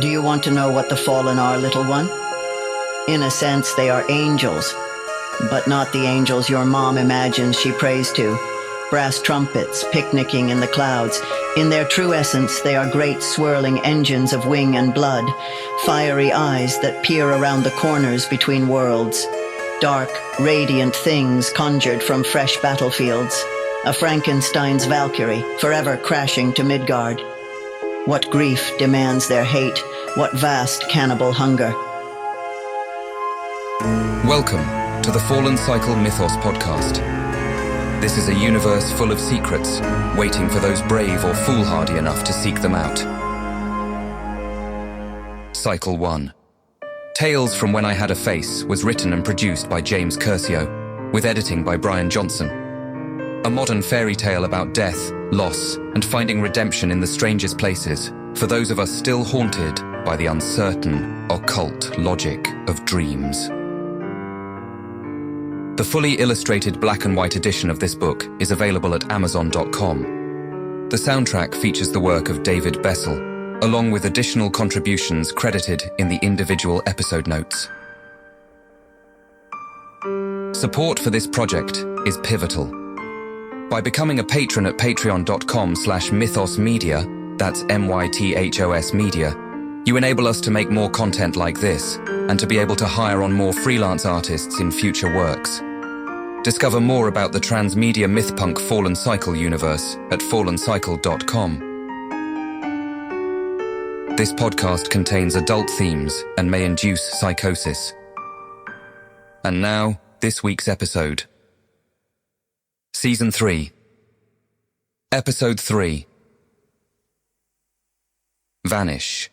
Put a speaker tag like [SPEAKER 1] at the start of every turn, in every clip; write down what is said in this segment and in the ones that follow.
[SPEAKER 1] Do you want to know what the fallen are, little one? In a sense, they are angels, but not the angels your mom imagines she prays to. Brass trumpets picnicking in the clouds. In their true essence, they are great swirling engines of wing and blood, fiery eyes that peer around the corners between worlds. Dark, radiant things conjured from fresh battlefields. A Frankenstein's Valkyrie, forever crashing to Midgard. What grief demands their hate? What vast cannibal hunger?
[SPEAKER 2] Welcome to the Fallen Cycle Mythos podcast. This is a universe full of secrets, waiting for those brave or foolhardy enough to seek them out. Cycle 1. Tales from When I Had a Face was written and produced by James Curcio, with editing by Brian Johnson. A modern fairy tale about death, loss, and finding redemption in the strangest places for those of us still haunted by the uncertain, occult logic of dreams. The fully illustrated black and white edition of this book is available at Amazon.com. The soundtrack features the work of David Bessel, along with additional contributions credited in the individual episode notes. Support for this project is pivotal. By becoming a patron at patreon.com/mythosmedia, that's MYTHOS media, you enable us to make more content like this and to be able to hire on more freelance artists in future works. Discover more about the transmedia Mythpunk Fallen Cycle universe at fallencycle.com. This podcast contains adult themes and may induce psychosis. And now, this week's episode. Season 3. Episode 3. Vanish.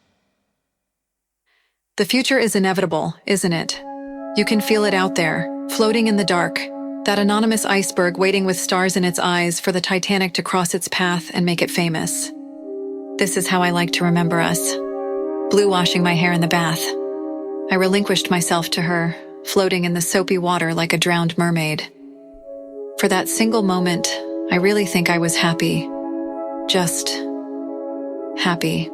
[SPEAKER 3] The future is inevitable, isn't it? You can feel it out there, floating in the dark, that anonymous iceberg waiting with stars in its eyes for the Titanic to cross its path and make it famous. This is how I like to remember us. Blue washing my hair in the bath. I relinquished myself to her, floating in the soapy water like a drowned mermaid. For that single moment, I really think I was happy. Just happy.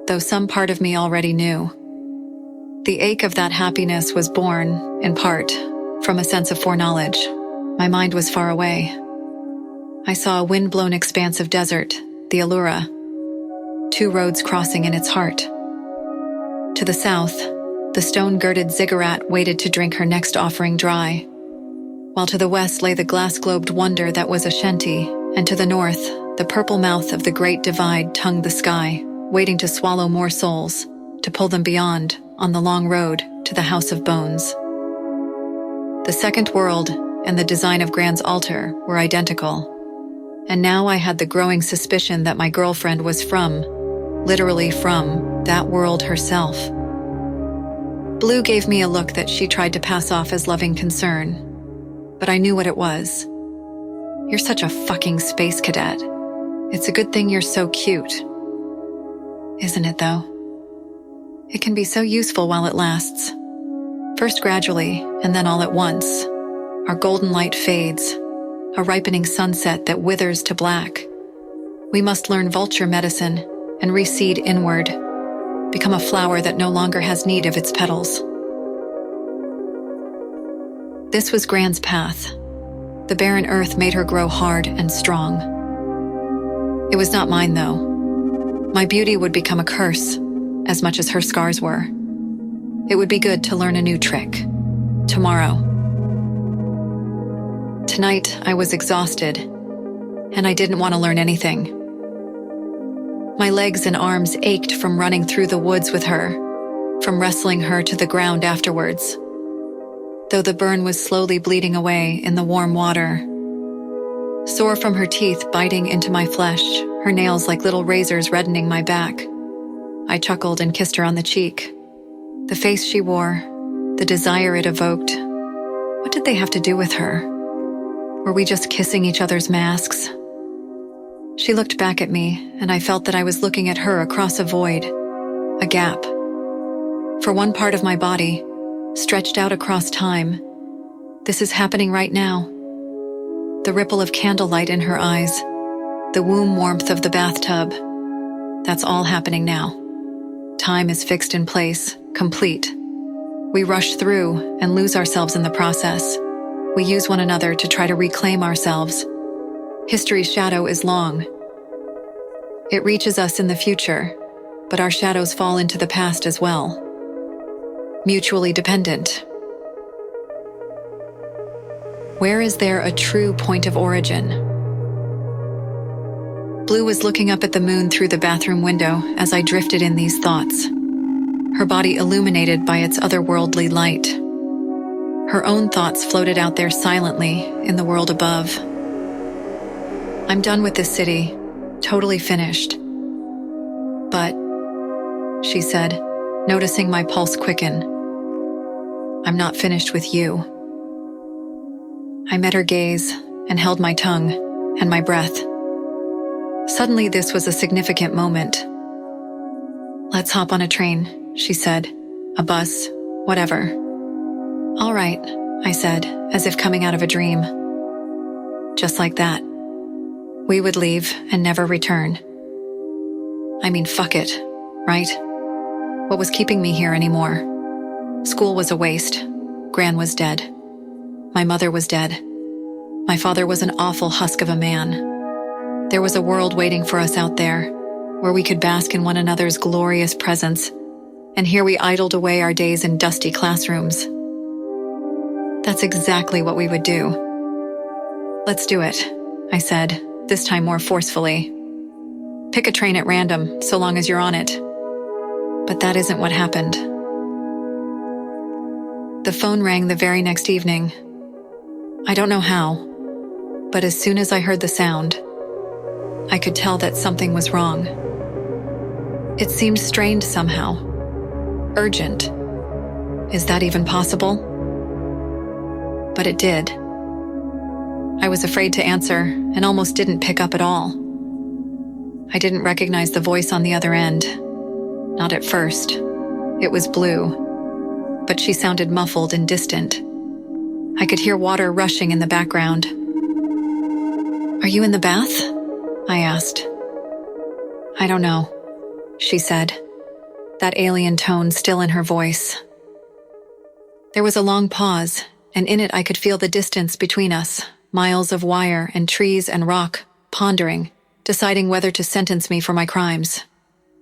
[SPEAKER 3] Though some part of me already knew. The ache of that happiness was born, in part, from a sense of foreknowledge. My mind was far away. I saw a wind-blown expanse of desert, the Allura, 2 roads crossing in its heart. To the south, the stone-girded ziggurat waited to drink her next offering dry, while to the west lay the glass-globed wonder that was Ashanti, and to the north, the purple mouth of the Great Divide tongued the sky, waiting to swallow more souls, to pull them beyond, on the long road to the House of Bones. The second world and the design of Gran's altar were identical, and now I had the growing suspicion that my girlfriend was from, literally from, that world herself. Blue gave me a look that she tried to pass off as loving concern, but I knew what it was. You're such a fucking space cadet. It's a good thing you're so cute. Isn't it, though? It can be so useful while it lasts. First gradually, and then all at once. Our golden light fades, a ripening sunset that withers to black. We must learn vulture medicine and reseed inward, become a flower that no longer has need of its petals. This was Gran's path. The barren earth made her grow hard and strong. It was not mine, though. My beauty would become a curse, as much as her scars were. It would be good to learn a new trick. Tomorrow. Tonight, I was exhausted, and I didn't want to learn anything. My legs and arms ached from running through the woods with her, from wrestling her to the ground afterwards, though the burn was slowly bleeding away in the warm water. Sore from her teeth biting into my flesh, her nails like little razors reddening my back. I chuckled and kissed her on the cheek. The face she wore, the desire it evoked. What did they have to do with her? Were we just kissing each other's masks? She looked back at me, and I felt that I was looking at her across a void, a gap. For one part of my body, stretched out across time, this is happening right now. The ripple of candlelight in her eyes, the womb warmth of the bathtub, that's all happening now. Time is fixed in place, complete. We rush through and lose ourselves in the process. We use one another to try to reclaim ourselves. History's shadow is long. It reaches us in the future, but our shadows fall into the past as well. Mutually dependent. Where is there a true point of origin? Blue was looking up at the moon through the bathroom window as I drifted in these thoughts, her body illuminated by its otherworldly light. Her own thoughts floated out there silently in the world above. I'm done with this city, totally finished. But, she said, noticing my pulse quicken, I'm not finished with you. I met her gaze and held my tongue and my breath. Suddenly, this was a significant moment. Let's hop on a train, she said. A bus, whatever. All right, I said, as if coming out of a dream. Just like that. We would leave and never return. I mean, fuck it, right? What was keeping me here anymore? School was a waste. Gran was dead. My mother was dead. My father was an awful husk of a man. There was a world waiting for us out there, where we could bask in one another's glorious presence, and here we idled away our days in dusty classrooms. That's exactly what we would do. Let's do it, I said, this time more forcefully. Pick a train at random, so long as you're on it. But that isn't what happened. The phone rang the very next evening. I don't know how, but as soon as I heard the sound, I could tell that something was wrong. It seemed strained somehow. Urgent. Is that even possible? But it did. I was afraid to answer and almost didn't pick up at all. I didn't recognize the voice on the other end. Not at first. It was Blue, but she sounded muffled and distant. I could hear water rushing in the background. Are you in the bath? I asked. I don't know, she said, that alien tone still in her voice. There was a long pause, and in it I could feel the distance between us, miles of wire and trees and rock, pondering, deciding whether to sentence me for my crimes.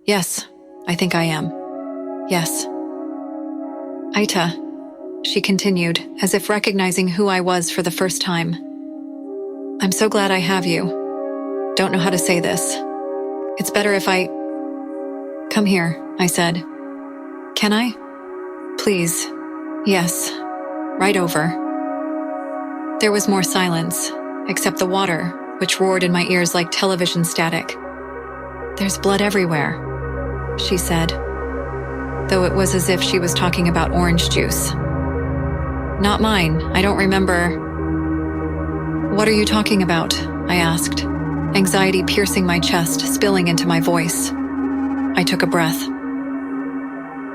[SPEAKER 3] Yes, I think I am. Yes. Ayta, she continued, as if recognizing who I was for the first time. I'm so glad I have you. Don't know how to say this. It's better if I... Come here, I said. Can I? Please. Yes. Right over. There was more silence, except the water, which roared in my ears like television static. There's blood everywhere, she said, though it was as if she was talking about orange juice. Not mine, I don't remember. What are you talking about? I asked, anxiety piercing my chest, spilling into my voice. I took a breath.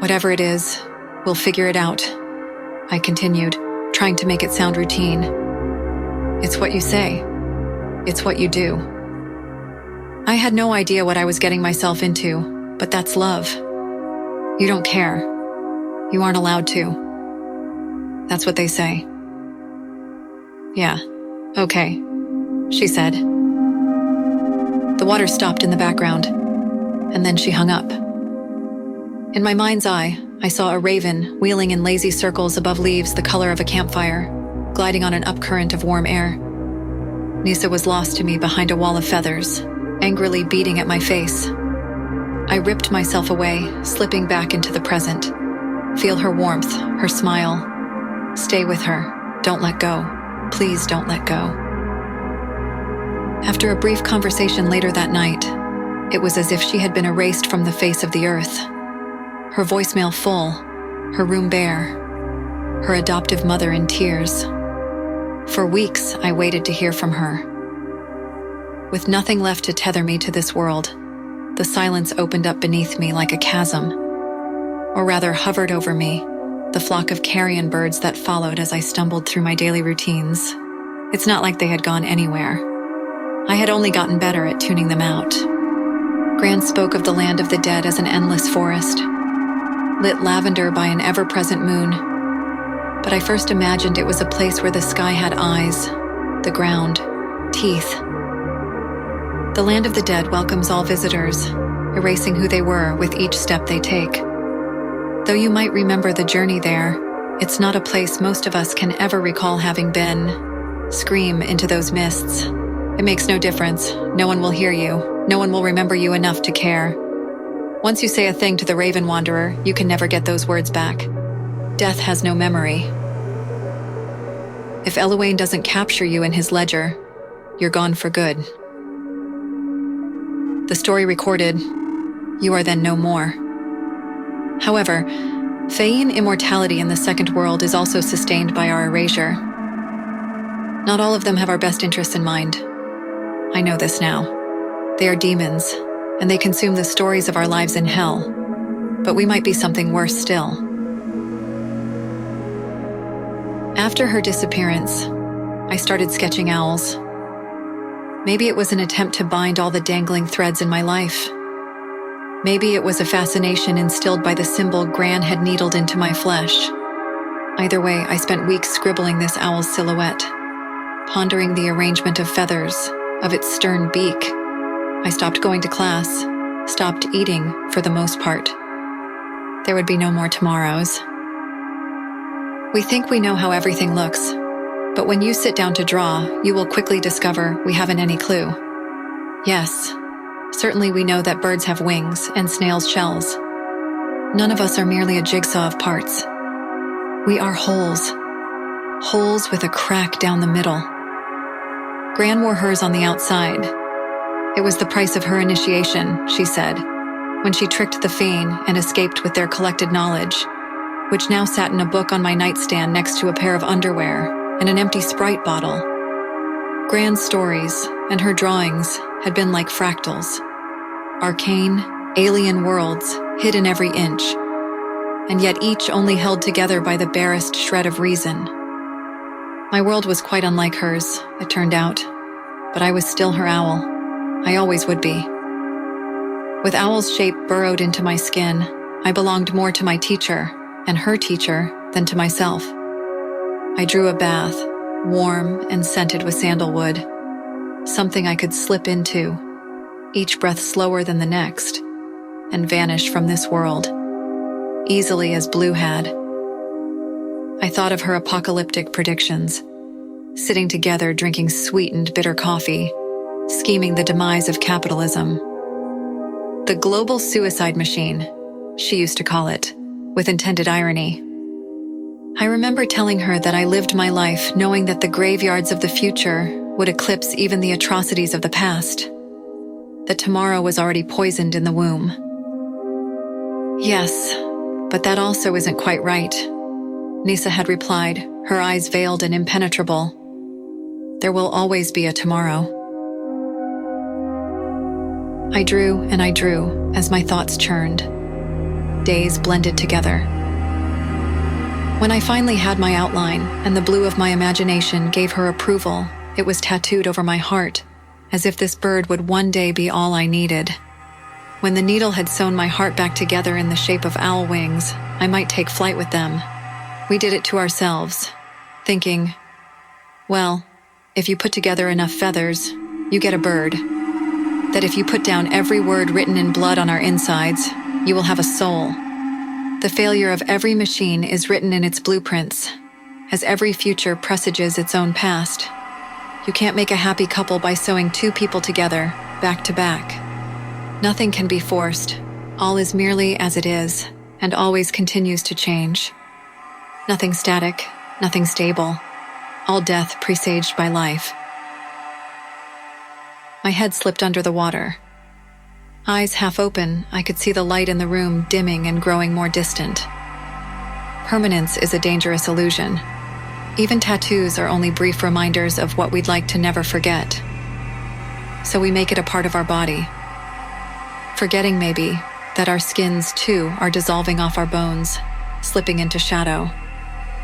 [SPEAKER 3] Whatever it is, we'll figure it out, I continued, trying to make it sound routine. It's what you say. It's what you do. I had no idea what I was getting myself into, but that's love. You don't care. You aren't allowed to. That's what they say. Yeah, okay, she said. The water stopped in the background, and then she hung up. In my mind's eye, I saw a raven wheeling in lazy circles above leaves the color of a campfire, gliding on an upcurrent of warm air. Nyssa was lost to me behind a wall of feathers, angrily beating at my face. I ripped myself away, slipping back into the present. Feel her warmth, her smile. Stay with her. Don't let go. Please don't let go. After a brief conversation later that night, it was as if she had been erased from the face of the earth. Her voicemail full, her room bare, her adoptive mother in tears. For weeks, I waited to hear from her. With nothing left to tether me to this world, the silence opened up beneath me like a chasm, or rather hovered over me, the flock of carrion birds that followed as I stumbled through my daily routines. It's not like they had gone anywhere. I had only gotten better at tuning them out. Gran spoke of the land of the dead as an endless forest, lit lavender by an ever-present moon. But I first imagined it was a place where the sky had eyes, the ground, teeth. The land of the dead welcomes all visitors, erasing who they were with each step they take. Though you might remember the journey there, it's not a place most of us can ever recall having been. Scream into those mists. It makes no difference. No one will hear you. No one will remember you enough to care. Once you say a thing to the Raven Wanderer, you can never get those words back. Death has no memory. If Eluane doesn't capture you in his ledger, you're gone for good. The story recorded, you are then no more. However, Feyn immortality in the second world is also sustained by our erasure. Not all of them have our best interests in mind. I know this now. They are demons, and they consume the stories of our lives in hell. But we might be something worse still. After her disappearance, I started sketching owls. Maybe it was an attempt to bind all the dangling threads in my life. Maybe it was a fascination instilled by the symbol Gran had needled into my flesh. Either way, I spent weeks scribbling this owl's silhouette, pondering the arrangement of feathers, of its stern beak. I stopped going to class, stopped eating for the most part. There would be no more tomorrows. We think we know how everything looks, but when you sit down to draw, you will quickly discover we haven't any clue. Yes, certainly we know that birds have wings and snails shells. None of us are merely a jigsaw of parts. We are wholes. Holes with a crack down the middle. Gran wore hers on the outside. It was the price of her initiation, she said, when she tricked the Feyn and escaped with their collected knowledge, which now sat in a book on my nightstand next to a pair of underwear and an empty Sprite bottle. Gran's stories and her drawings had been like fractals, arcane, alien worlds hid in every inch, and yet each only held together by the barest shred of reason. My world was quite unlike hers, it turned out, but I was still her owl. I always would be. With owl's shape burrowed into my skin, I belonged more to my teacher and her teacher than to myself. I drew a bath, warm and scented with sandalwood, something I could slip into, each breath slower than the next, and vanish from this world, easily as Blue had. I thought of her apocalyptic predictions, sitting together drinking sweetened bitter coffee, scheming the demise of capitalism. The global suicide machine, she used to call it, with intended irony. I remember telling her that I lived my life knowing that the graveyards of the future would eclipse even the atrocities of the past, that tomorrow was already poisoned in the womb. Yes, but that also isn't quite right, Nyssa had replied, her eyes veiled and impenetrable. There will always be a tomorrow. I drew and I drew as my thoughts churned. Days blended together. When I finally had my outline and the blue of my imagination gave her approval, it was tattooed over my heart, as if this bird would one day be all I needed. When the needle had sewn my heart back together in the shape of owl wings, I might take flight with them. We did it to ourselves, thinking, well, if you put together enough feathers, you get a bird. That if you put down every word written in blood on our insides, you will have a soul. The failure of every machine is written in its blueprints, as every future presages its own past. You can't make a happy couple by sewing two people together, back to back. Nothing can be forced. All is merely as it is, and always continues to change. Nothing static, nothing stable. All death presaged by life. My head slipped under the water. Eyes half open, I could see the light in the room dimming and growing more distant. Permanence is a dangerous illusion. Even tattoos are only brief reminders of what we'd like to never forget. So we make it a part of our body. Forgetting, maybe, that our skins, too, are dissolving off our bones, slipping into shadow.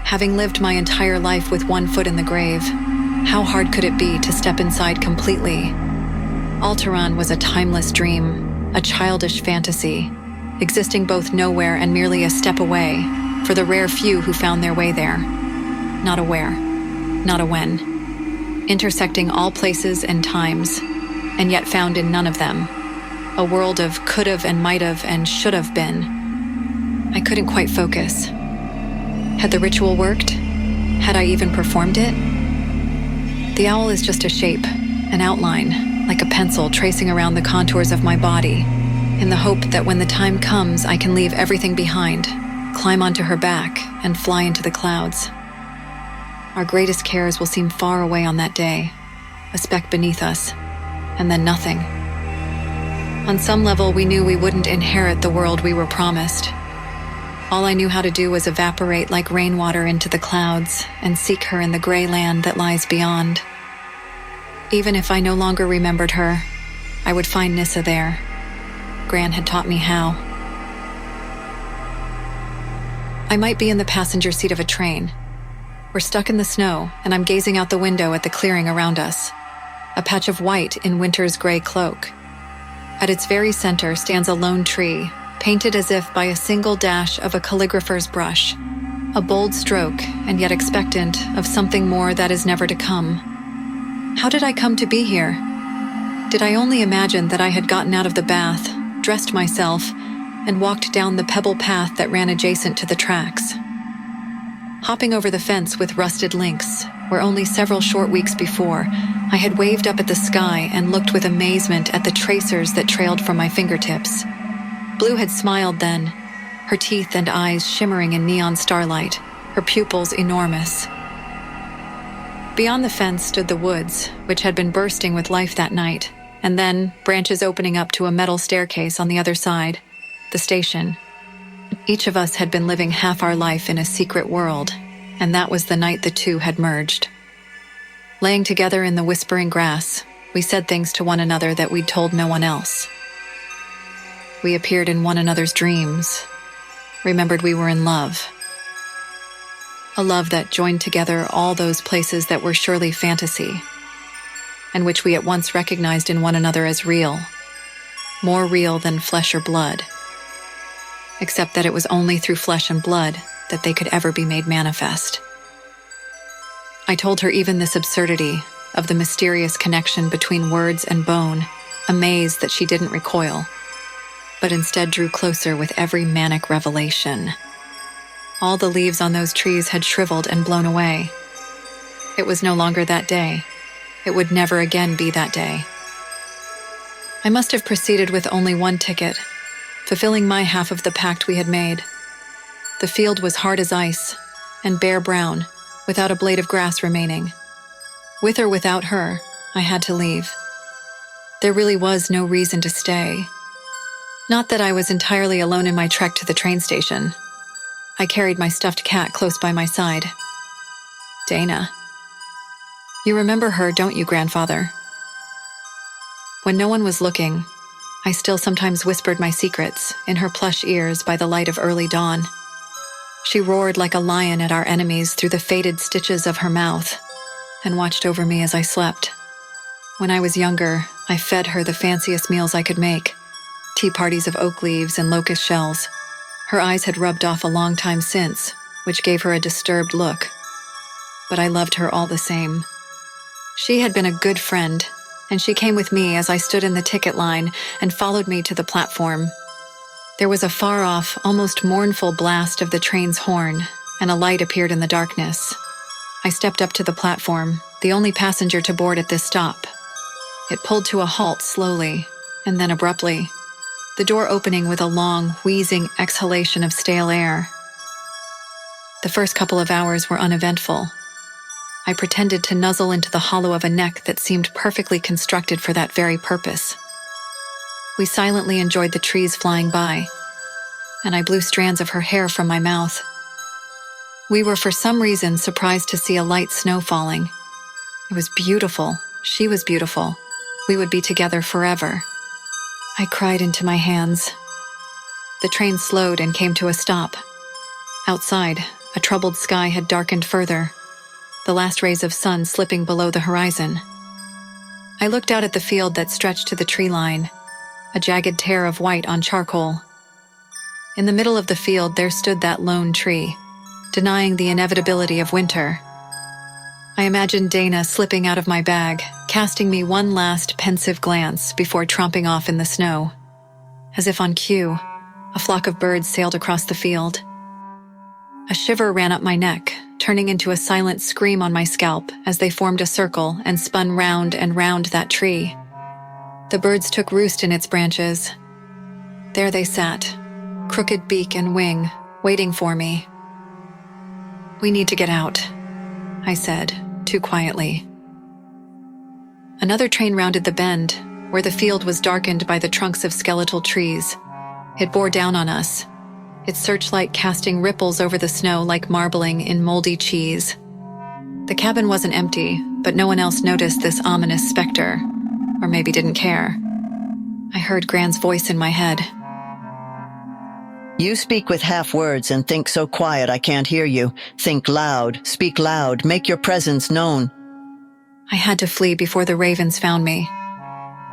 [SPEAKER 3] Having lived my entire life with one foot in the grave, how hard could it be to step inside completely? Alteran was a timeless dream, a childish fantasy, existing both nowhere and merely a step away, for the rare few who found their way there. Not a where, not a when. Intersecting all places and times, and yet found in none of them. A world of could've and might've and should've been. I couldn't quite focus. Had the ritual worked? Had I even performed it? The owl is just a shape, an outline, like a pencil tracing around the contours of my body, in the hope that when the time comes, I can leave everything behind, climb onto her back, and fly into the clouds. Our greatest cares will seem far away on that day, a speck beneath us, and then nothing. On some level, we knew we wouldn't inherit the world we were promised. All I knew how to do was evaporate like rainwater into the clouds and seek her in the gray land that lies beyond. Even if I no longer remembered her, I would find Nyssa there. Gran had taught me how. I might be in the passenger seat of a train. We're stuck in the snow, and I'm gazing out the window at the clearing around us. A patch of white in winter's gray cloak. At its very center stands a lone tree, painted as if by a single dash of a calligrapher's brush. A bold stroke, and yet expectant of something more that is never to come. How did I come to be here? Did I only imagine that I had gotten out of the bath, dressed myself, and walked down the pebble path that ran adjacent to the tracks? Hopping over the fence with rusted links, where only several short weeks before, I had waved up at the sky and looked with amazement at the tracers that trailed from my fingertips. Blue had smiled then, her teeth and eyes shimmering in neon starlight, her pupils enormous. Beyond the fence stood the woods, which had been bursting with life that night, and then branches opening up to a metal staircase on the other side, the station. Each of us had been living half our life in a secret world, and that was the night the two had merged. Laying together in the whispering grass, we said things to one another that we'd told no one else. We appeared in one another's dreams, remembered we were in love. A love that joined together all those places that were surely fantasy, and which we at once recognized in one another as real, more real than flesh or blood, except that it was only through flesh and blood that they could ever be made manifest. I told her even this absurdity of the mysterious connection between words and bone, amazed that she didn't recoil, but instead drew closer with every manic revelation. All the leaves on those trees had shriveled and blown away. It was no longer that day. It would never again be that day. I must have proceeded with only one ticket, fulfilling my half of the pact we had made. The field was hard as ice, and bare brown, without a blade of grass remaining. With or without her, I had to leave. There really was no reason to stay. Not that I was entirely alone in my trek to the train station. I carried my stuffed cat close by my side. Dana. You remember her, don't you, grandfather? When no one was looking, I still sometimes whispered my secrets in her plush ears by the light of early dawn. She roared like a lion at our enemies through the faded stitches of her mouth, and watched over me as I slept. When I was younger, I fed her the fanciest meals I could make, tea parties of oak leaves and locust shells. Her eyes had rubbed off a long time since, which gave her a disturbed look. But I loved her all the same. She had been a good friend, and she came with me as I stood in the ticket line and followed me to the platform. There was a far-off, almost mournful blast of the train's horn, and a light appeared in the darkness. I stepped up to the platform, the only passenger to board at this stop. It pulled to a halt slowly, and then abruptly, the door opening with a long, wheezing exhalation of stale air. The first couple of hours were uneventful. I pretended to nuzzle into the hollow of a neck that seemed perfectly constructed for that very purpose. We silently enjoyed the trees flying by, and I blew strands of her hair from my mouth. We were for some reason surprised to see a light snow falling. It was beautiful. She was beautiful. We would be together forever. I cried into my hands. The train slowed and came to a stop. Outside, a troubled sky had darkened further, the last rays of sun slipping below the horizon. I looked out at the field that stretched to the tree line, a jagged tear of white on charcoal. In the middle of the field there stood that lone tree, denying the inevitability of winter. I imagined Dana slipping out of my bag, casting me one last pensive glance before tromping off in the snow. As if on cue, a flock of birds sailed across the field. A shiver ran up my neck, turning into a silent scream on my scalp as they formed a circle and spun round and round that tree. The birds took roost in its branches. There they sat, crooked beak and wing, waiting for me. "We need to get out," I said, too quietly. Another train rounded the bend, where the field was darkened by the trunks of skeletal trees. It bore down on us, its searchlight casting ripples over the snow like marbling in moldy cheese. The cabin wasn't empty, but no one else noticed this ominous specter, or maybe didn't care. I heard Gran's voice in my head.
[SPEAKER 1] You speak with half words and think so quiet I can't hear you. Think loud, speak loud, make your presence known.
[SPEAKER 3] I had to flee before the ravens found me.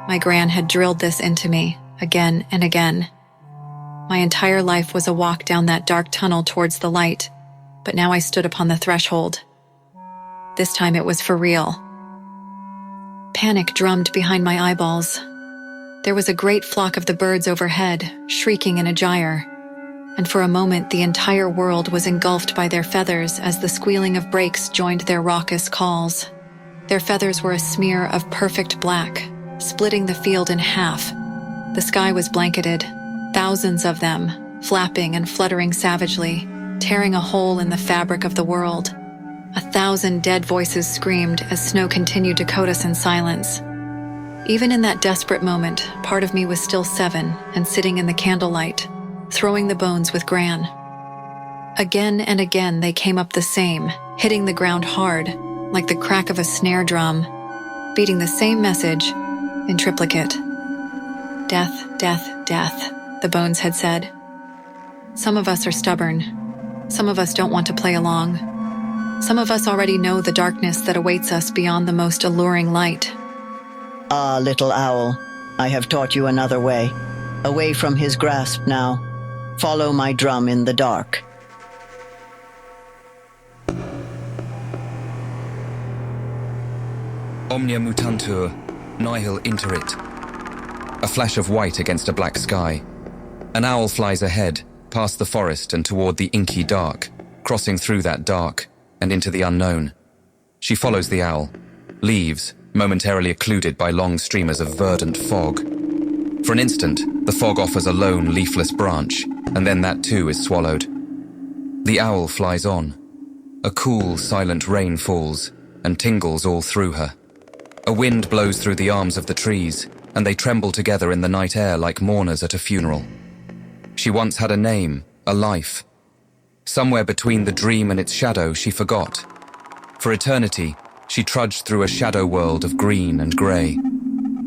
[SPEAKER 3] My Gran had drilled this into me, again and again. My entire life was a walk down that dark tunnel towards the light, but now I stood upon the threshold. This time it was for real. Panic drummed behind my eyeballs. There was a great flock of the birds overhead, shrieking in a gyre, and for a moment the entire world was engulfed by their feathers as the squealing of brakes joined their raucous calls. Their feathers were a smear of perfect black, splitting the field in half. The sky was blanketed, thousands of them, flapping and fluttering savagely, tearing a hole in the fabric of the world. 1,000 dead voices screamed as snow continued to coat us in silence. Even in that desperate moment, part of me was still 7 and sitting in the candlelight, throwing the bones with Gran. Again and again they came up the same, hitting the ground hard, like the crack of a snare drum, beating the same message in triplicate. "Death, death, death," the bones had said. Some of us are stubborn. Some of us don't want to play along. Some of us already know the darkness that awaits us beyond the most alluring light.
[SPEAKER 1] Ah, little owl, I have taught you another way. Away from his grasp now. Follow my drum in the dark.
[SPEAKER 2] Omnia mutantur, nihil interit. A flash of white against a black sky. An owl flies ahead, past the forest and toward the inky dark, crossing through that dark and into the unknown. She follows the owl, leaves, momentarily occluded by long streamers of verdant fog. For an instant, the fog offers a lone, leafless branch, and then that too is swallowed. The owl flies on. A cool, silent rain falls and tingles all through her. A wind blows through the arms of the trees, and they tremble together in the night air like mourners at a funeral. She once had a name, a life. Somewhere between the dream and its shadow, she forgot. For eternity, she trudged through a shadow world of green and grey,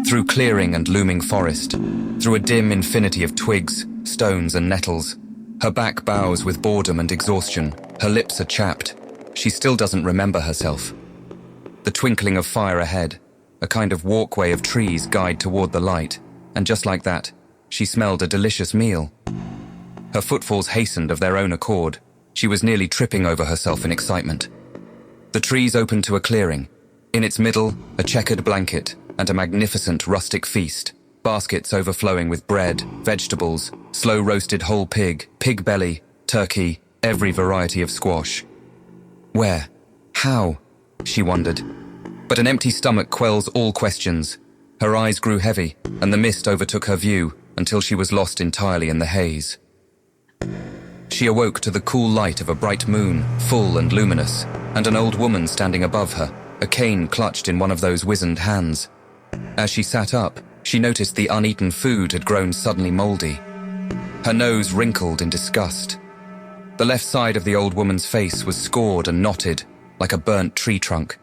[SPEAKER 2] through clearing and looming forest, through a dim infinity of twigs, stones and nettles. Her back bows with boredom and exhaustion, her lips are chapped. She still doesn't remember herself. The twinkling of fire ahead, a kind of walkway of trees guide toward the light, and just like that, she smelled a delicious meal. Her footfalls hastened of their own accord. She was nearly tripping over herself in excitement. The trees opened to a clearing. In its middle, a checkered blanket and a magnificent rustic feast, baskets overflowing with bread, vegetables, slow-roasted whole pig, pig belly, turkey, every variety of squash. Where? How? She wondered. But an empty stomach quells all questions. Her eyes grew heavy, and the mist overtook her view until she was lost entirely in the haze. She awoke to the cool light of a bright moon, full and luminous, and an old woman standing above her, a cane clutched in one of those wizened hands. As she sat up, she noticed the uneaten food had grown suddenly moldy. Her nose wrinkled in disgust. The left side of the old woman's face was scored and knotted, like a burnt tree trunk.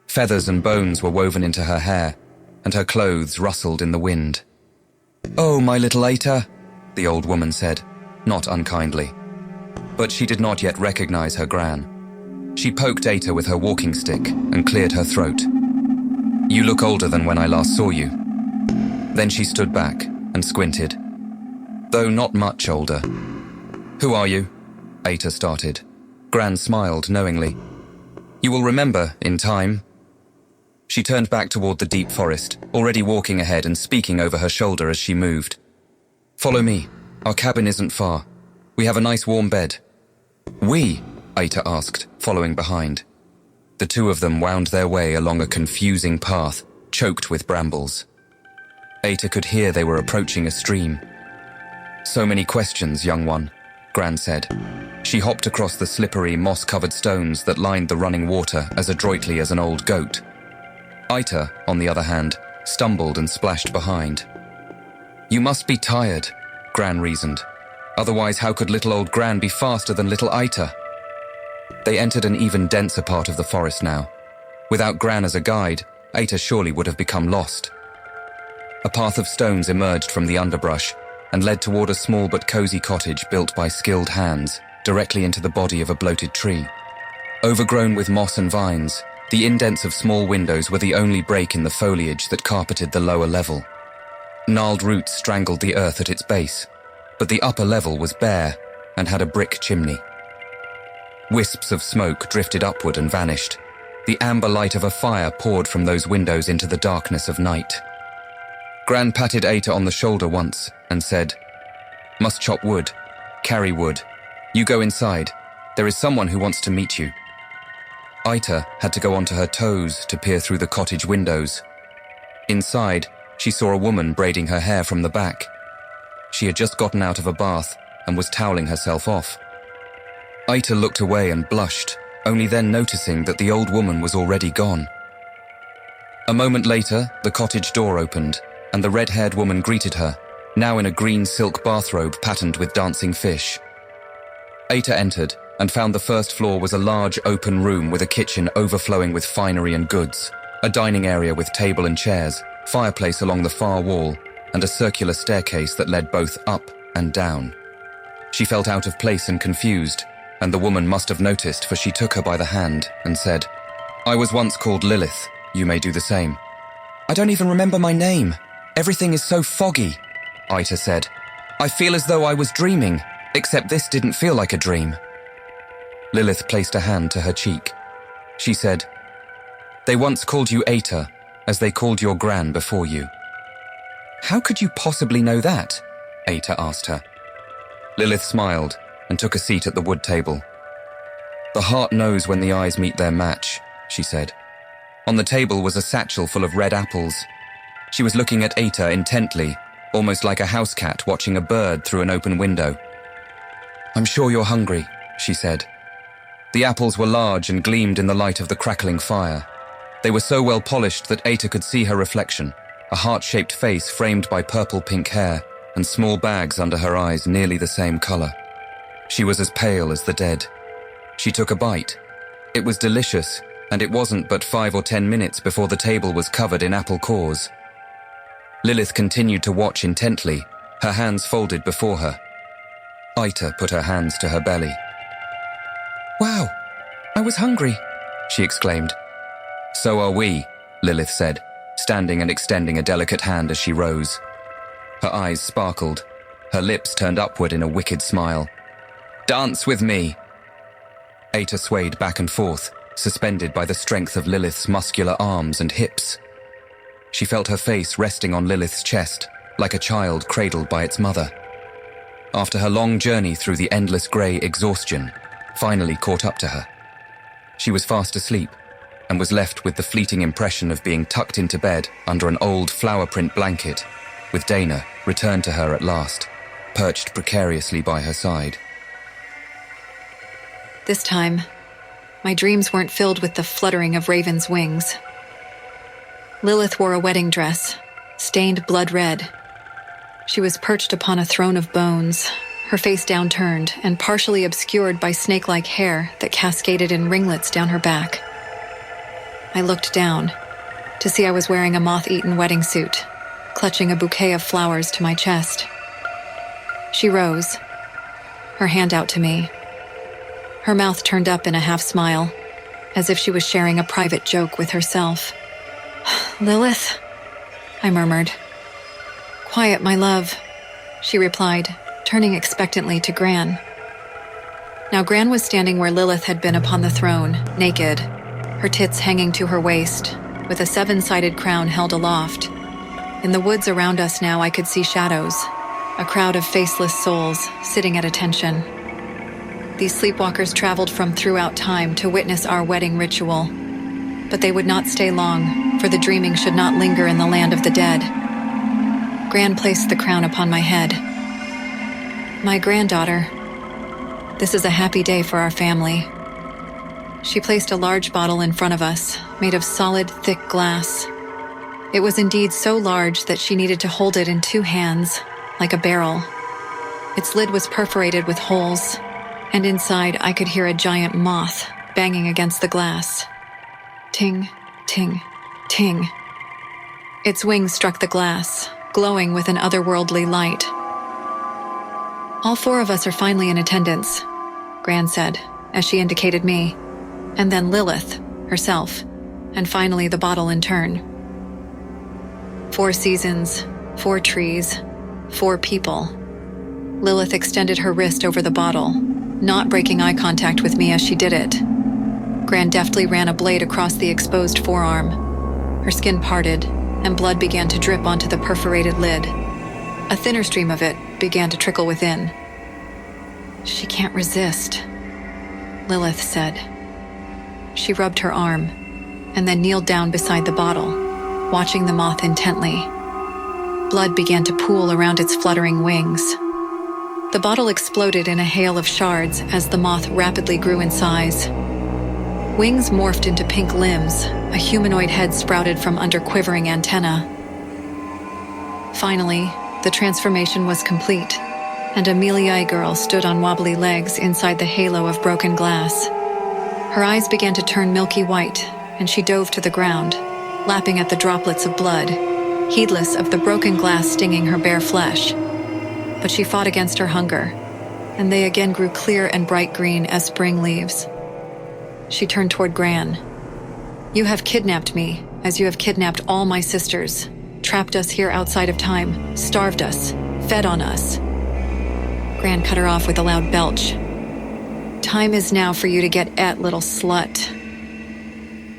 [SPEAKER 2] Feathers and bones were woven into her hair, and her clothes rustled in the wind. "Oh, my little Ayta," the old woman said, not unkindly. But she did not yet recognize her Gran. She poked Ayta with her walking stick and cleared her throat. "You look older than when I last saw you." Then she stood back, and squinted, though not much older. "Who are you?" Ayta started. Gran smiled knowingly. "You will remember, in time." She turned back toward the deep forest, already walking ahead and speaking over her shoulder as she moved. "Follow me. Our cabin isn't far. We have a nice warm bed." "We?" Ayta asked, following behind. The two of them wound their way along a confusing path, choked with brambles. Ayta could hear they were approaching a stream. "So many questions, young one," Gran said. She hopped across the slippery, moss-covered stones that lined the running water as adroitly as an old goat. Ayta, on the other hand, stumbled and splashed behind. "You must be tired," Gran reasoned. "Otherwise, how could little old Gran be faster than little Ayta?" They entered an even denser part of the forest now. Without Gran as a guide, Ayta surely would have become lost. A path of stones emerged from the underbrush and led toward a small but cozy cottage built by skilled hands, directly into the body of a bloated tree. Overgrown with moss and vines, the indents of small windows were the only break in the foliage that carpeted the lower level. Gnarled roots strangled the earth at its base, but the upper level was bare and had a brick chimney. Wisps of smoke drifted upward and vanished. The amber light of a fire poured from those windows into the darkness of night. Gran patted Ayta on the shoulder once and said, "Must chop wood, carry wood. You go inside. There is someone who wants to meet you." Ayta had to go onto her toes to peer through the cottage windows. Inside, she saw a woman braiding her hair from the back. She had just gotten out of a bath and was toweling herself off. Ayta looked away and blushed, only then noticing that the old woman was already gone. A moment later, the cottage door opened, and the red-haired woman greeted her, now in a green silk bathrobe patterned with dancing fish. Ayta entered and found the first floor was a large open room with a kitchen overflowing with finery and goods, a dining area with table and chairs, fireplace along the far wall, and a circular staircase that led both up and down. She felt out of place and confused, and the woman must have noticed, for she took her by the hand and said, "I was once called Lilith. You may do the same." "I don't even remember my name. Everything is so foggy," Ayta said. "I feel as though I was dreaming, except this didn't feel like a dream." Lilith placed a hand to her cheek. She said, "They once called you Ayta, as they called your Gran before you." "How could you possibly know that?" Ayta asked her. Lilith smiled and took a seat at the wood table. "The heart knows when the eyes meet their match," she said. On the table was a satchel full of red apples. She was looking at Ayta intently, almost like a house cat watching a bird through an open window. "I'm sure you're hungry," she said. The apples were large and gleamed in the light of the crackling fire. They were so well polished that Ayta could see her reflection, a heart-shaped face framed by purple-pink hair and small bags under her eyes nearly the same color. She was as pale as the dead. She took a bite. It was delicious, and it wasn't but 5 or 10 minutes before the table was covered in apple cores. Lilith continued to watch intently, her hands folded before her. Ayta put her hands to her belly. "Wow, I was hungry," she exclaimed. "So are we," Lilith said, standing and extending a delicate hand as she rose. Her eyes sparkled, her lips turned upward in a wicked smile. "Dance with me." Ayta swayed back and forth, suspended by the strength of Lilith's muscular arms and hips. She felt her face resting on Lilith's chest, like a child cradled by its mother. After her long journey through the endless grey exhaustion, finally caught up to her. She was fast asleep, and was left with the fleeting impression of being tucked into bed under an old flower-print blanket, with Dana returned to her at last, perched precariously by her side.
[SPEAKER 3] This time, my dreams weren't filled with the fluttering of ravens' wings. Lilith wore a wedding dress, stained blood red. She was perched upon a throne of bones, her face downturned and partially obscured by snake-like hair that cascaded in ringlets down her back. I looked down to see I was wearing a moth-eaten wedding suit, clutching a bouquet of flowers to my chest. She rose, her hand out to me. Her mouth turned up in a half-smile, as if she was sharing a private joke with herself. "Lilith," I murmured. Quiet, my love, she replied, turning expectantly to Gran. Now Gran was standing where Lilith had been upon the throne, naked, her tits hanging to her waist, with a seven-sided crown held aloft. In the woods around us now I could see shadows, a crowd of faceless souls sitting at attention. These sleepwalkers traveled from throughout time to witness our wedding ritual. But they would not stay long, for the dreaming should not linger in the land of the dead. Gran placed the crown upon my head. My granddaughter, this is a happy day for our family. She placed a large bottle in front of us, made of solid, thick glass. It was indeed so large that she needed to hold it in two hands, like a barrel. Its lid was perforated with holes, and inside I could hear a giant moth banging against the glass. Ting, ting, ting. Its wings struck the glass, glowing with an otherworldly light. All four of us are finally in attendance, Gran said, as she indicated me, and then Lilith, herself, and finally the bottle in turn. 4 seasons, 4 trees, 4 people. Lilith extended her wrist over the bottle, not breaking eye contact with me as she did it. Gran deftly ran a blade across the exposed forearm. Her skin parted, and blood began to drip onto the perforated lid. A thinner stream of it began to trickle within. She can't resist, Lilith said. She rubbed her arm, and then kneeled down beside the bottle, watching the moth intently. Blood began to pool around its fluttering wings. The bottle exploded in a hail of shards as the moth rapidly grew in size. Wings morphed into pink limbs, a humanoid head sprouted from under quivering antennae. Finally, the transformation was complete, and a mealy-eyed girl stood on wobbly legs inside the halo of broken glass. Her eyes began to turn milky white, and she dove to the ground, lapping at the droplets of blood, heedless of the broken glass stinging her bare flesh. But she fought against her hunger, and they again grew clear and bright green as spring leaves. She turned toward Gran. You have kidnapped me, as you have kidnapped all my sisters, trapped us here outside of time, starved us, fed on us. Gran cut her off with a loud belch. Time is now for you to get et, little slut.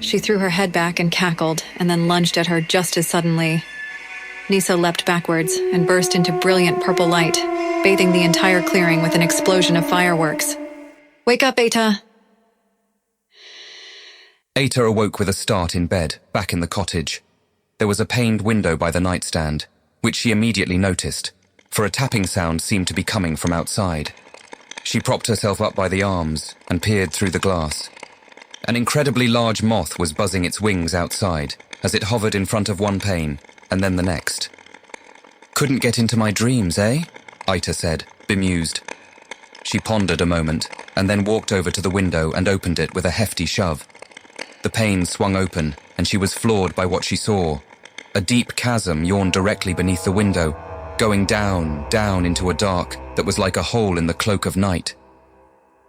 [SPEAKER 3] She threw her head back and cackled, and then lunged at her just as suddenly. Nyssa leapt backwards and burst into brilliant purple light, bathing the entire clearing with an explosion of fireworks. Wake up, Ayta!
[SPEAKER 2] Ayta awoke with a start in bed, back in the cottage. There was a paned window by the nightstand, which she immediately noticed, for a tapping sound seemed to be coming from outside. She propped herself up by the arms and peered through the glass. An incredibly large moth was buzzing its wings outside as it hovered in front of one pane and then the next. Couldn't get into my dreams, eh? Ayta said, bemused. She pondered a moment and then walked over to the window and opened it with a hefty shove. The pane swung open, and she was floored by what she saw. A deep chasm yawned directly beneath the window, going down, down into a dark that was like a hole in the cloak of night.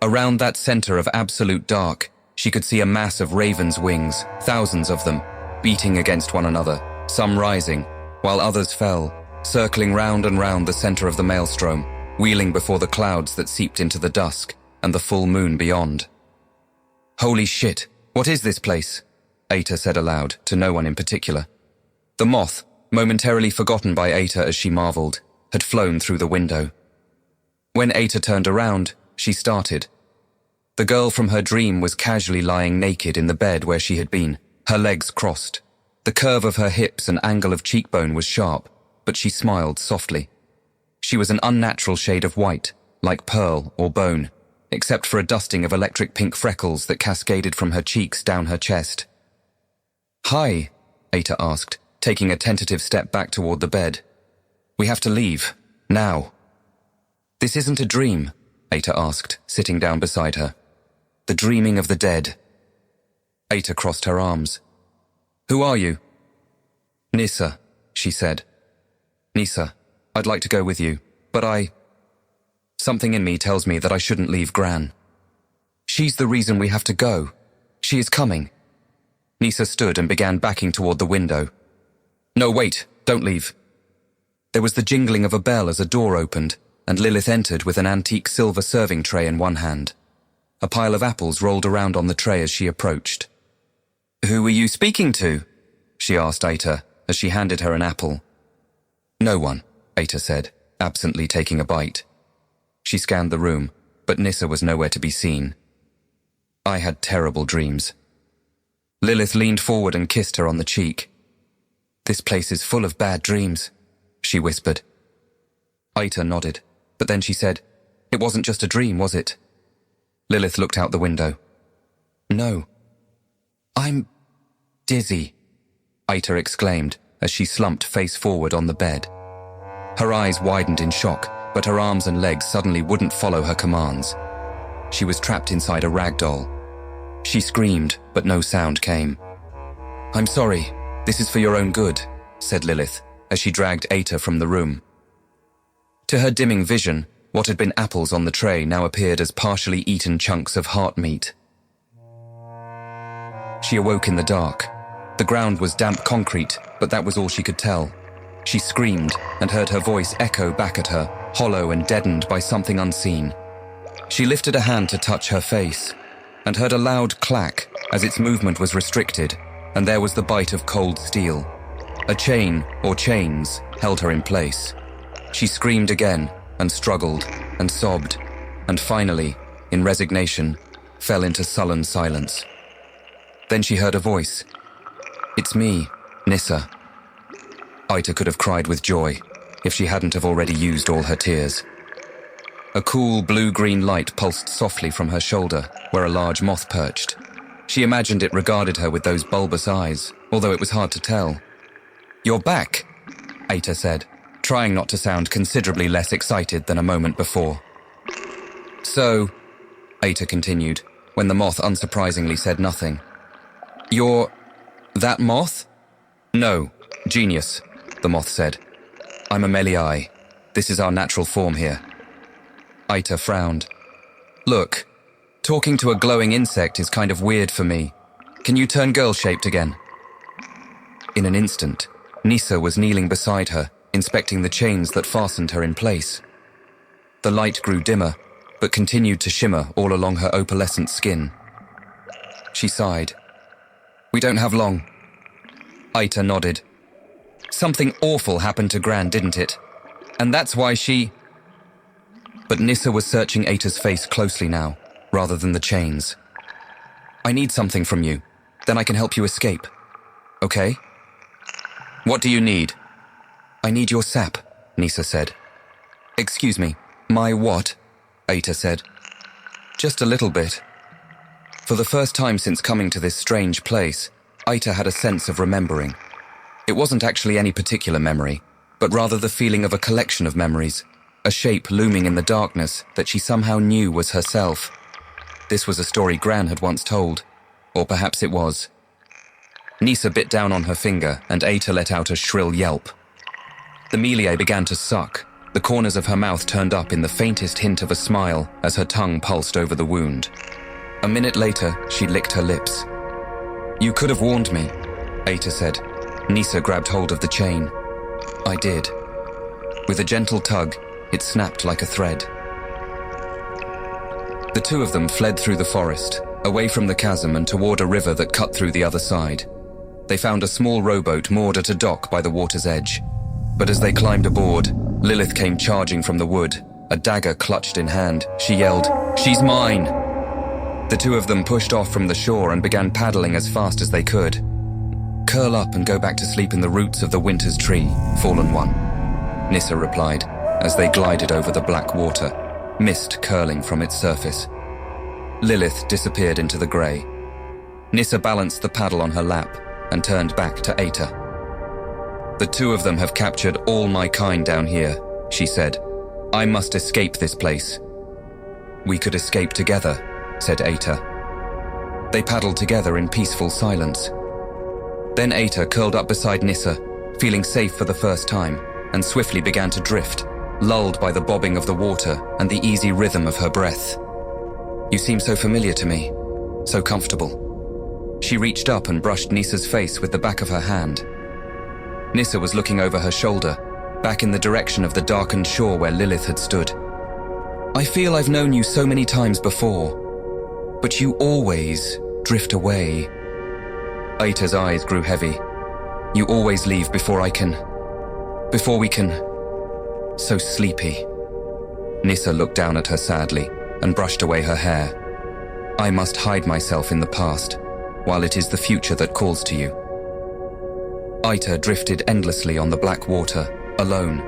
[SPEAKER 2] Around that center of absolute dark, she could see a mass of ravens' wings, thousands of them, beating against one another, some rising, while others fell, circling round and round the center of the maelstrom, wheeling before the clouds that seeped into the dusk and the full moon beyond. Holy shit! What is this place? Ayta said aloud, to no one in particular. The moth, momentarily forgotten by Ayta as she marveled, had flown through the window. When Ayta turned around, she started. The girl from her dream was casually lying naked in the bed where she had been, her legs crossed. The curve of her hips and angle of cheekbone was sharp, but she smiled softly. She was an unnatural shade of white, like pearl or bone, except for a dusting of electric pink freckles that cascaded from her cheeks down her chest. Hi, Ayta asked, taking a tentative step back toward the bed. We have to leave, now. This isn't a dream, Ayta asked, sitting down beside her. The dreaming of the dead. Ayta crossed her arms. Who are you? Nyssa, she said. Nyssa, I'd like to go with you, but Something in me tells me that I shouldn't leave Gran. She's the reason we have to go. She is coming. Nyssa stood and began backing toward the window. No, wait, don't leave. There was the jingling of a bell as a door opened, and Lilith entered with an antique silver serving tray in one hand. A pile of apples rolled around on the tray as she approached. "Who were you speaking to?" she asked Ayta as she handed her an apple. "No one," Ayta said, absently taking a bite. She scanned the room, but Nyssa was nowhere to be seen. "I had terrible dreams." Lilith leaned forward and kissed her on the cheek. "This place is full of bad dreams," she whispered. Ayta nodded, but then she said, "It wasn't just a dream, was it?" Lilith looked out the window. "No. I'm dizzy," Ayta exclaimed as she slumped face forward on the bed. Her eyes widened in shock, but her arms and legs suddenly wouldn't follow her commands. She was trapped inside a rag doll. She screamed, but no sound came. "I'm sorry, this is for your own good," said Lilith as she dragged Ayta from the room. To her dimming vision, what had been apples on the tray now appeared as partially eaten chunks of heart meat. She awoke in the dark. The ground was damp concrete, but that was all she could tell. She screamed and heard her voice echo back at her, hollow and deadened by something unseen. She lifted a hand to touch her face and heard a loud clack as its movement was restricted, and there was the bite of cold steel. A chain, or chains, held her in place. She screamed again and struggled and sobbed, and finally, in resignation, fell into sullen silence. Then she heard a voice. "It's me, Nyssa." Ayta could have cried with joy if she hadn't have already used all her tears. A cool blue-green light pulsed softly from her shoulder, where a large moth perched. She imagined it regarded her with those bulbous eyes, although it was hard to tell. "You're back," Ayta said, trying not to sound considerably less excited than a moment before. "So," Ayta continued, when the moth unsurprisingly said nothing. "You're that moth?" "No, genius," the moth said. "I'm a Meliai. This is our natural form here." Ayta frowned. "Look, talking to a glowing insect is kind of weird for me. Can you turn girl-shaped again?" In an instant, Nyssa was kneeling beside her, inspecting the chains that fastened her in place. The light grew dimmer, but continued to shimmer all along her opalescent skin. She sighed. "We don't have long." Ayta nodded. "Something awful happened to Gran, didn't it? And that's why she—" But Nyssa was searching Ayta's face closely now, rather than the chains. "I need something from you. Then I can help you escape. Okay?" "What do you need?" "I need your sap," Nyssa said. "Excuse me, my what?" Ayta said. "Just a little bit." For the first time since coming to this strange place, Ayta had a sense of remembering. It wasn't actually any particular memory, but rather the feeling of a collection of memories, a shape looming in the darkness that she somehow knew was herself. This was a story Gran had once told, or perhaps it was. Nyssa bit down on her finger, and Ayta let out a shrill yelp. The Meliai began to suck. The corners of her mouth turned up in the faintest hint of a smile as her tongue pulsed over the wound. A minute later, she licked her lips. "You could have warned me," Ayta said. Nyssa grabbed hold of the chain. "I did." With a gentle tug, it snapped like a thread. The two of them fled through the forest, away from the chasm and toward a river that cut through the other side. They found a small rowboat moored at a dock by the water's edge. But as they climbed aboard, Lilith came charging from the wood, a dagger clutched in hand. She yelled, "She's mine!" The two of them pushed off from the shore and began paddling as fast as they could. "Curl up and go back to sleep in the roots of the winter's tree, fallen one," Nyssa replied, as they glided over the black water, mist curling from its surface. Lilith disappeared into the grey. Nyssa balanced the paddle on her lap and turned back to Ayta. "The two of them have captured all my kind down here," she said. "I must escape this place." "We could escape together," said Ayta. They paddled together in peaceful silence. Then Ayta curled up beside Nyssa, feeling safe for the first time, and swiftly began to drift, lulled by the bobbing of the water and the easy rhythm of her breath. "You seem so familiar to me, so comfortable." She reached up and brushed Nyssa's face with the back of her hand. Nyssa was looking over her shoulder, back in the direction of the darkened shore where Lilith had stood. I feel I've known you so many times before, but you always drift away. Ayta's eyes grew heavy. You always leave before we can. So sleepy. Nyssa looked down at her sadly and brushed away her hair. I must hide myself in the past, while it is the future that calls to you. Ayta drifted endlessly on the black water, alone.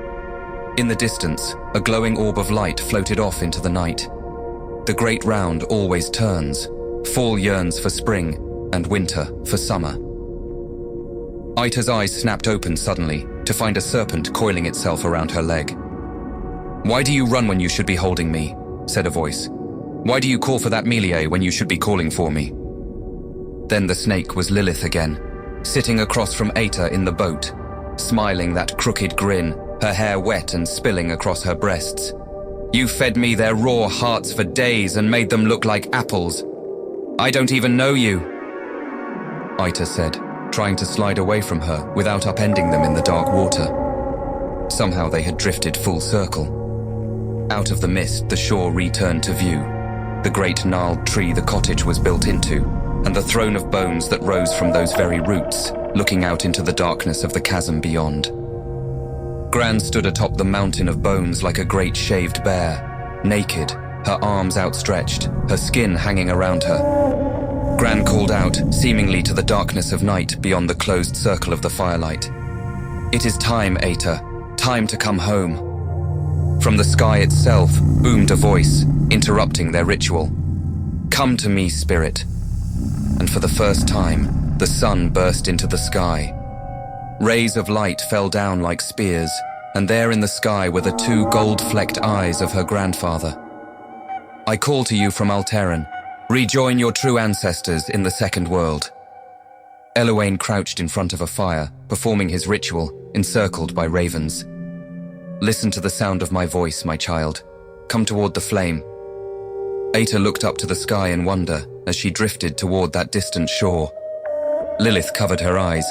[SPEAKER 2] In the distance, a glowing orb of light floated off into the night. The great round always turns. Fall yearns for spring, and winter for summer. Ayta's eyes snapped open suddenly to find a serpent coiling itself around her leg. "Why do you run when you should be holding me?" said a voice. "Why do you call for that melee when you should be calling for me?" Then the snake was Lilith again, sitting across from Ayta in the boat, smiling that crooked grin, her hair wet and spilling across her breasts. "You fed me their raw hearts for days and made them look like apples. I don't even know you," Ayta said, trying to slide away from her without upending them in the dark water. Somehow they had drifted full circle. Out of the mist, the shore returned to view. The great gnarled tree the cottage was built into, and the throne of bones that rose from those very roots, looking out into the darkness of the chasm beyond. Gran stood atop the mountain of bones like a great shaved bear, naked, her arms outstretched, her skin hanging around her. Gran called out, seemingly to the darkness of night beyond the closed circle of the firelight. "It is time, Ayta, time to come home." From the sky itself boomed a voice, interrupting their ritual. "Come to me, spirit." And for the first time, the sun burst into the sky. Rays of light fell down like spears, and there in the sky were the two gold-flecked eyes of her grandfather. "I call to you from Alteran. Rejoin your true ancestors in the second world." Eluane crouched in front of a fire, performing his ritual, encircled by ravens. "Listen to the sound of my voice, my child. Come toward the flame." Ayta looked up to the sky in wonder as she drifted toward that distant shore. Lilith covered her eyes,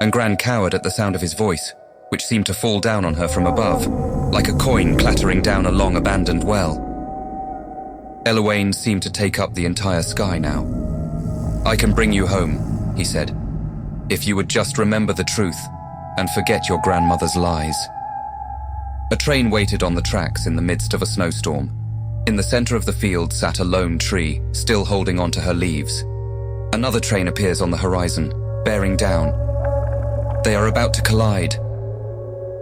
[SPEAKER 2] and Gran cowered at the sound of his voice, which seemed to fall down on her from above, like a coin clattering down a long-abandoned well. Eluane seemed to take up the entire sky now. "I can bring you home," he said, "if you would just remember the truth and forget your grandmother's lies." A train waited on the tracks in the midst of a snowstorm. In the center of the field sat a lone tree, still holding onto her leaves. Another train appears on the horizon, bearing down. They are about to collide.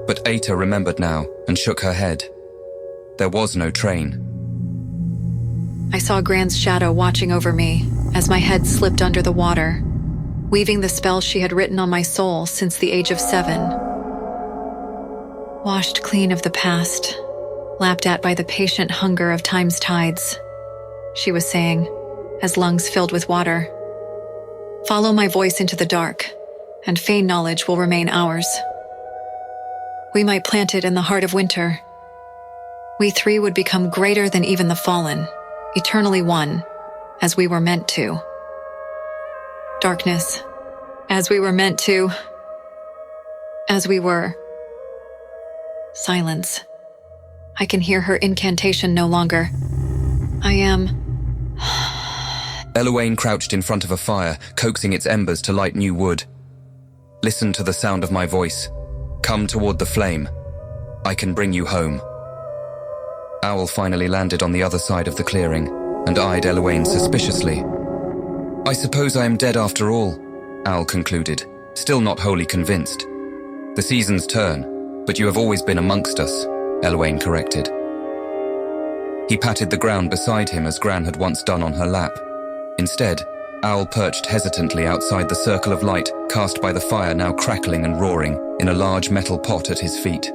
[SPEAKER 2] But Ayta remembered now and shook her head. There was no train.
[SPEAKER 3] I saw Gran's shadow watching over me as my head slipped under the water, weaving the spell she had written on my soul since the age of 7. Washed clean of the past, lapped at by the patient hunger of time's tides, she was saying, as lungs filled with water. Follow my voice into the dark, and Feyn knowledge will remain ours. We might plant it in the heart of winter. We three would become greater than even the fallen, eternally one, as we were meant to. Darkness, as we were meant to. As we were. Silence. I can hear her incantation no longer. I am...
[SPEAKER 2] Eluane crouched in front of a fire, coaxing its embers to light new wood. "Listen to the sound of my voice. Come toward the flame. I can bring you home." Owl finally landed on the other side of the clearing and eyed Eluane suspiciously. "I suppose I am dead after all," Owl concluded, still not wholly convinced. "The seasons turn, but you have always been amongst us," Eluane corrected. He patted the ground beside him as Gran had once done on her lap. Instead, Owl perched hesitantly outside the circle of light cast by the fire now crackling and roaring in a large metal pot at his feet.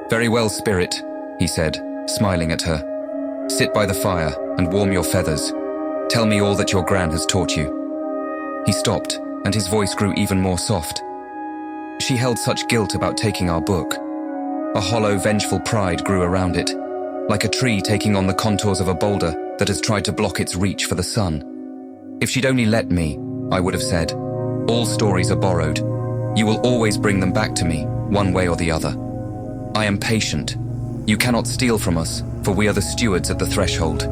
[SPEAKER 2] "Very well, spirit," he said, smiling at her. "Sit by the fire and warm your feathers. Tell me all that your Gran has taught you." He stopped, and his voice grew even more soft. "She held such guilt about taking our book. A hollow, vengeful pride grew around it, like a tree taking on the contours of a boulder that has tried to block its reach for the sun. If she'd only let me, I would have said, all stories are borrowed. You will always bring them back to me, one way or the other. I am patient. You cannot steal from us, for we are the stewards at the threshold."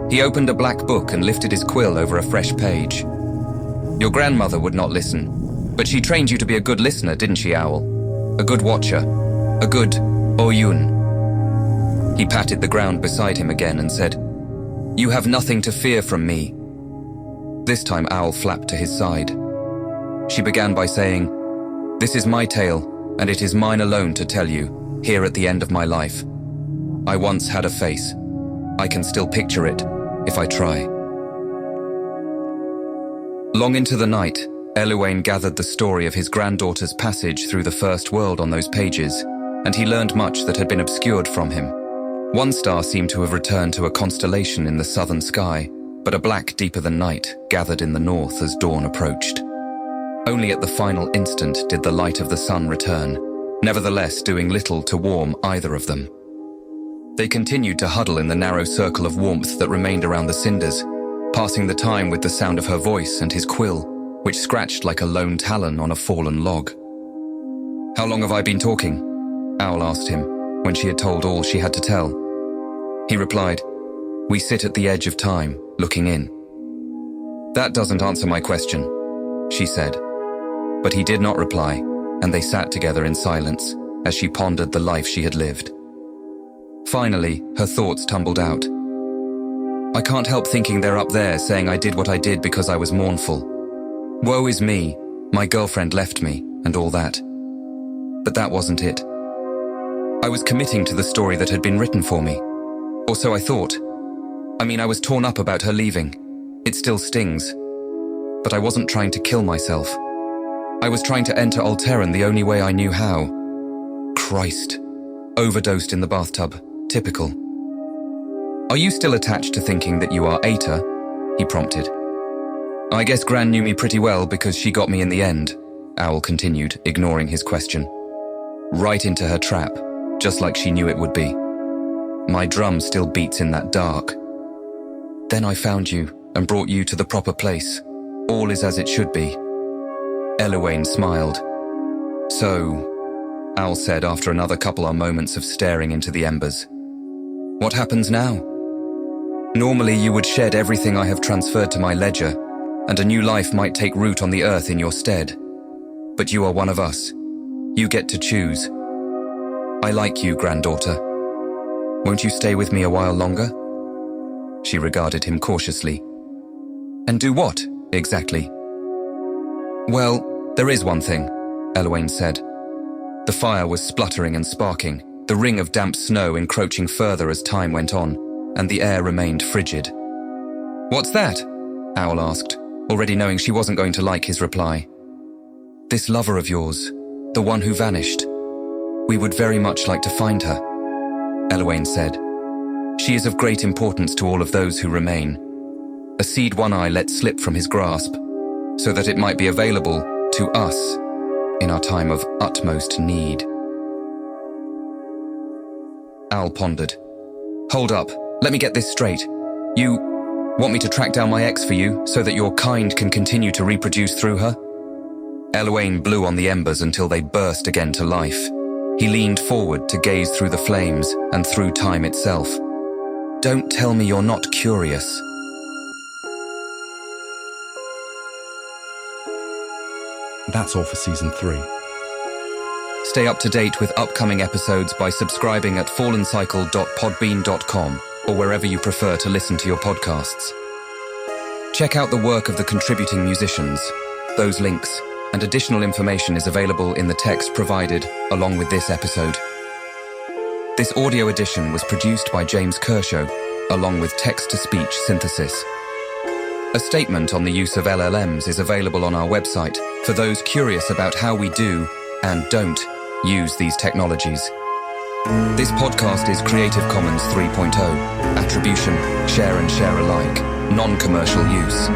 [SPEAKER 2] He opened a black book and lifted his quill over a fresh page. "Your grandmother would not listen, but she trained you to be a good listener, didn't she, Owl? A good watcher, a good Oyun." He patted the ground beside him again and said, "You have nothing to fear from me." This time Owl flapped to his side. She began by saying, "This is my tale, and it is mine alone to tell you, here at the end of my life. I once had a face. I can still picture it, if I try." Long into the night, Eluane gathered the story of his granddaughter's passage through the first world on those pages, and he learned much that had been obscured from him. One star seemed to have returned to a constellation in the southern sky, but a black deeper than night gathered in the north as dawn approached. Only at the final instant did the light of the sun return, nevertheless doing little to warm either of them. They continued to huddle in the narrow circle of warmth that remained around the cinders, passing the time with the sound of her voice and his quill, which scratched like a lone talon on a fallen log. "How long have I been talking?" Owl asked him, when she had told all she had to tell. He replied, "We sit at the edge of time, looking in." "That doesn't answer my question," she said. But he did not reply, and they sat together in silence as she pondered the life she had lived. Finally, her thoughts tumbled out. "I can't help thinking they're up there saying I did what I did because I was mournful. Woe is me, my girlfriend left me, and all that. But that wasn't it. I was committing to the story that had been written for me. Or so I thought. I was torn up about her leaving. It still stings. But I wasn't trying to kill myself. I was trying to enter Alteran the only way I knew how. Christ. Overdosed in the bathtub. Typical. Are you still attached to thinking that you are Ayta?" he prompted. "I guess Gran knew me pretty well because she got me in the end," Owl continued, ignoring his question. "Right into her trap, just like she knew it would be. My drum still beats in that dark. Then I found you and brought you to the proper place. All is as it should be." Eluane smiled. "So," Owl said after another couple of moments of staring into the embers, "what happens now? Normally you would shed everything I have transferred to my ledger, and a new life might take root on the earth in your stead. But you are one of us. You get to choose. I like you, granddaughter. Won't you stay with me a while longer?" She regarded him cautiously. "And do what, exactly?" "Well, there is one thing," Eluane said. The fire was spluttering and sparking, the ring of damp snow encroaching further as time went on, and the air remained frigid. "What's that?" Owl asked, already knowing she wasn't going to like his reply. "This lover of yours, the one who vanished. We would very much like to find her," Eluane said. "She is of great importance to all of those who remain. A seed One Eye let slip from his grasp, so that it might be available to us in our time of utmost need." Owl pondered. "Hold up, let me get this straight. You want me to track down my ex for you so that your kind can continue to reproduce through her?" Eluane blew on the embers until they burst again to life. He leaned forward to gaze through the flames and through time itself. "Don't tell me you're not curious."
[SPEAKER 4] That's all for Season 3.
[SPEAKER 2] Stay up to date with upcoming episodes by subscribing at fallencycle.podbean.com or wherever you prefer to listen to your podcasts. Check out the work of the contributing musicians. Those links and additional information is available in the text provided along with this episode. This audio edition was produced by James Kershaw, along with text-to-speech synthesis. A statement on the use of LLMs is available on our website for those curious about how we do and don't use these technologies. This podcast is Creative Commons 3.0, attribution, share and share alike, non-commercial use.